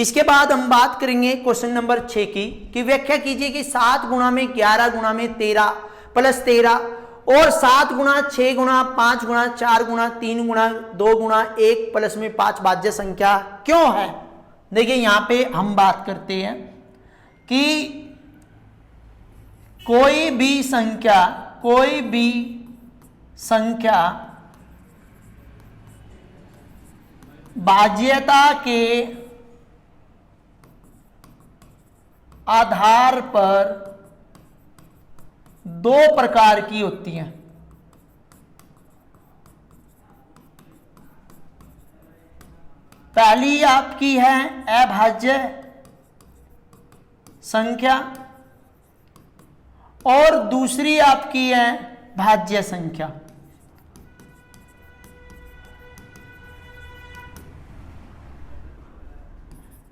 इसके बाद हम बात करेंगे क्वेश्चन नंबर 6 की कि व्याख्या कीजिए कि 7 गुणा में 11 गुणा में 13 प्लस 13 और 7 गुणा 6 गुणा 5 गुणा 4 गुणा 3 गुणा 2 गुणा 1 प्लस में 5 भाज्य संख्या क्यों है। देखिए यहां पे हम बात करते हैं कि कोई भी संख्या भाज्यता के आधार पर 2 प्रकार की होती हैं। पहली आपकी है अभाज्य संख्या और दूसरी आपकी है भाज्य संख्या।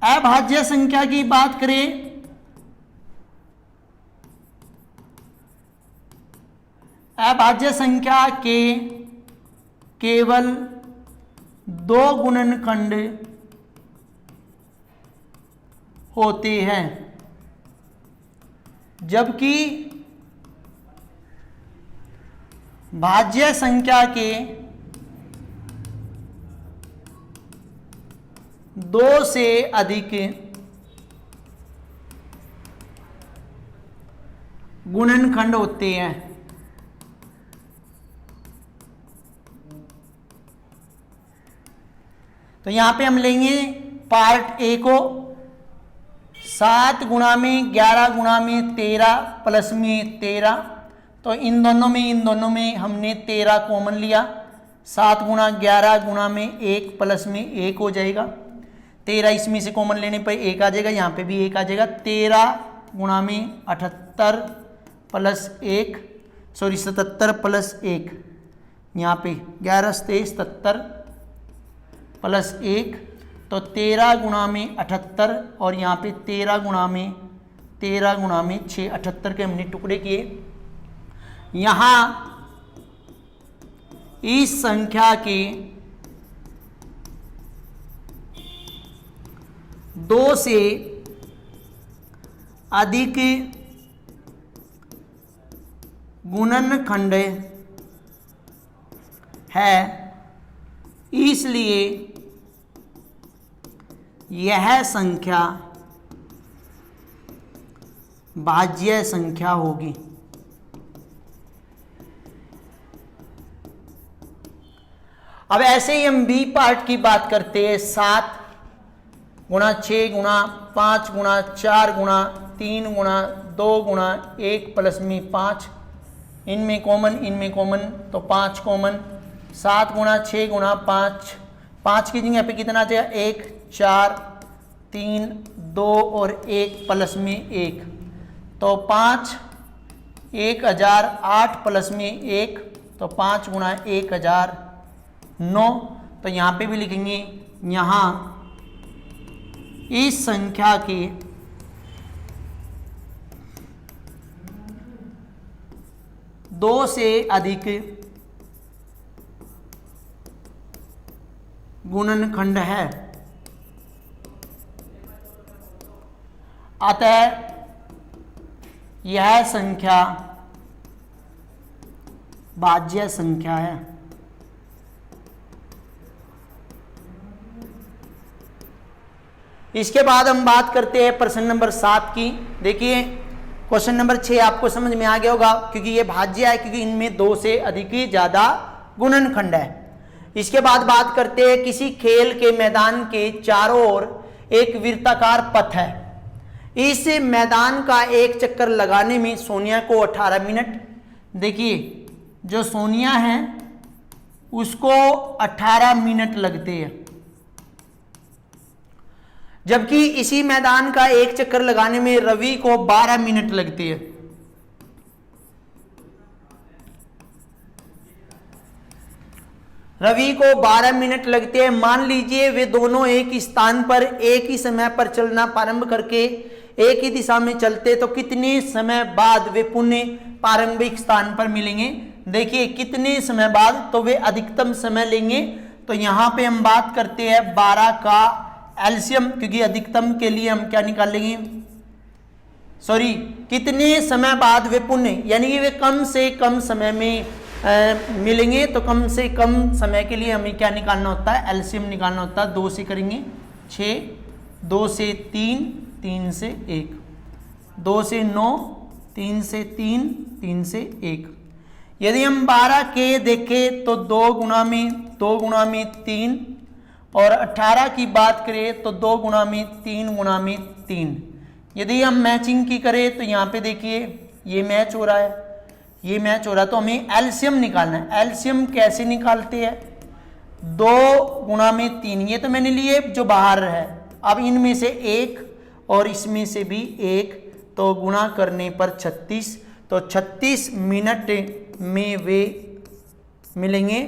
अभाज्य संख्या की बात करें अभाज्य संख्या के केवल 2 गुणनखंड होते हैं, जबकि भाज्य संख्या के 2 से अधिक गुणनखंड होते हैं। तो यहां पे हम लेंगे पार्ट ए को 7 गुणा में 11 गुणा में 13 प्लस में 13। तो इन दोनों में हमने 13 कॉमन लिया। 7 गुणा 11 गुणा में 1 प्लस में 1 हो जाएगा। 13 इसमें से कॉमन लेने पर 1 आ जाएगा, यहाँ पे भी 1 आ जाएगा। 13 गुणा में 78 प्लस 1 77 प्लस 1, यहाँ पे 11 से 77 प्लस 1, तो 13 गुणा में 78 और यहाँ पे 13 गुणा में 6 78 के हमने टुकड़े किए। यहाँ इस संख्या के 2 से अधिक गुणनखंड है, इसलिए यह संख्या भाज्य संख्या होगी। अब ऐसे ही हम बी पार्ट की बात करते हैं। 7 गुणा 6 गुणा 5 गुणा 4 गुणा 3 गुणा 2 गुणा 1 प्लस में 5, इनमें कॉमन तो 5 कॉमन। 7 गुणा 6 गुणा 5 की जगह पे कितना आ जाएगा 1 4 3 2 और 1 प्लस में 1, तो 5 1000 8 प्लस में 1, तो 5 गुणा 1000 9। तो यहाँ पे भी लिखेंगे यहाँ इस संख्या के 2 से अधिक गुणनखंड है, अतः यह संख्या भाज्य संख्या है। इसके बाद हम बात करते हैं प्रश्न नंबर 7 की। देखिए क्वेश्चन नंबर 6 आपको समझ में आ गया होगा, क्योंकि ये भाज्य है, क्योंकि इनमें 2 से अधिक ही ज्यादा गुणनखंड है। इसके बाद बात करते हैं किसी खेल के मैदान के चारों ओर एक वृत्ताकार पथ है। इस मैदान का एक चक्कर लगाने में सोनिया को 18 मिनट, देखिए जो सोनिया है उसको 18 मिनट लगते हैं, जबकि इसी मैदान का एक चक्कर लगाने में रवि को 12 मिनट लगते हैं। रवि को 12 मिनट लगते हैं। मान लीजिए वे दोनों एक स्थान पर एक ही समय पर चलना प्रारंभ करके एक ही दिशा में चलते, तो कितने समय बाद वे पुनः प्रारंभिक स्थान पर मिलेंगे। देखिए कितने समय बाद, तो वे अधिकतम समय लेंगे। तो यहां पे हम बात करते हैं 12 का एलसीएम, क्योंकि अधिकतम के लिए हम क्या निकालेंगे, सॉरी, कितने समय बाद वे पुण्य, यानी कि वे कम से कम समय में मिलेंगे, तो कम से कम समय के लिए हमें क्या निकालना होता है, एलसीएम निकालना होता है। 2 से करेंगे 6, 2 से 3, 3 से 1, 2 से 9, 3 से 3, 3 से 1। यदि हम 12 के देखें तो 2 गुणा में 3, और 18 की बात करें तो 2 गुणा में 3 गुणा में 3। यदि हम मैचिंग की करें तो यहाँ पे देखिए ये मैच हो रहा है, ये मैच हो रहा है, तो हमें एलसीएम निकालना है। एलसीएम कैसे निकालते हैं, 2 गुणा में 3, ये तो मैंने लिए जो बाहर है, अब इनमें से 1 और इसमें से भी 1, तो गुणा करने पर 36, तो 36 मिनट में वे मिलेंगे